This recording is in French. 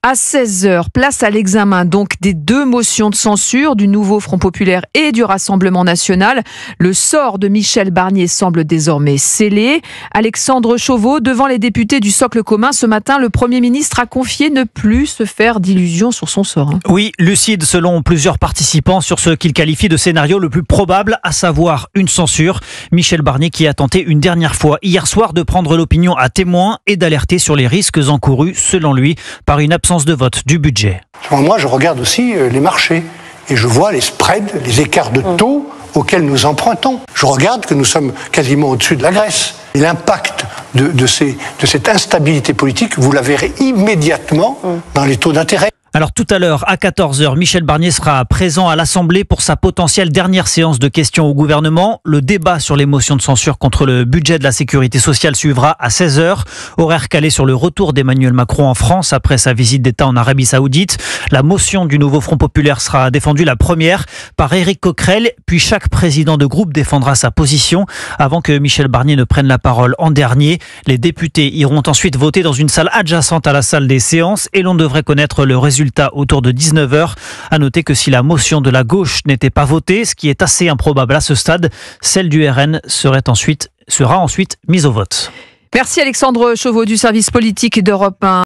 À 16h, place à l'examen donc des deux motions de censure du nouveau Front Populaire et du Rassemblement National. Le sort de Michel Barnier semble désormais scellé. Alexandre Chauveau, devant les députés du Socle commun, ce matin, le Premier ministre a confié ne plus se faire d'illusions sur son sort. Oui, lucide selon plusieurs participants sur ce qu'il qualifie de scénario le plus probable, à savoir une censure. Michel Barnier qui a tenté une dernière fois hier soir de prendre l'opinion à témoin et d'alerter sur les risques encourus, selon lui, par une absence de vote du budget. Moi, je regarde aussi les marchés et je vois les spreads, les écarts de taux auxquels nous empruntons. Je regarde que nous sommes quasiment au-dessus de la Grèce. Et l'impact de cette instabilité politique, vous la verrez immédiatement dans les taux d'intérêt. Alors tout à l'heure, à 14h, Michel Barnier sera présent à l'Assemblée pour sa potentielle dernière séance de questions au gouvernement. Le débat sur les motions de censure contre le budget de la sécurité sociale suivra à 16h. Horaire calé sur le retour d'Emmanuel Macron en France après sa visite d'État en Arabie Saoudite. La motion du nouveau Front Populaire sera défendue la première par Éric Coquerel, puis chaque président de groupe défendra sa position avant que Michel Barnier ne prenne la parole en dernier. Les députés iront ensuite voter dans une salle adjacente à la salle des séances et l'on devrait connaître le résultat autour de 19h. À noter que si la motion de la gauche n'était pas votée, ce qui est assez improbable à ce stade, celle du RN sera ensuite mise au vote. Merci Alexandre Chauveau du service politique d'Europe 1.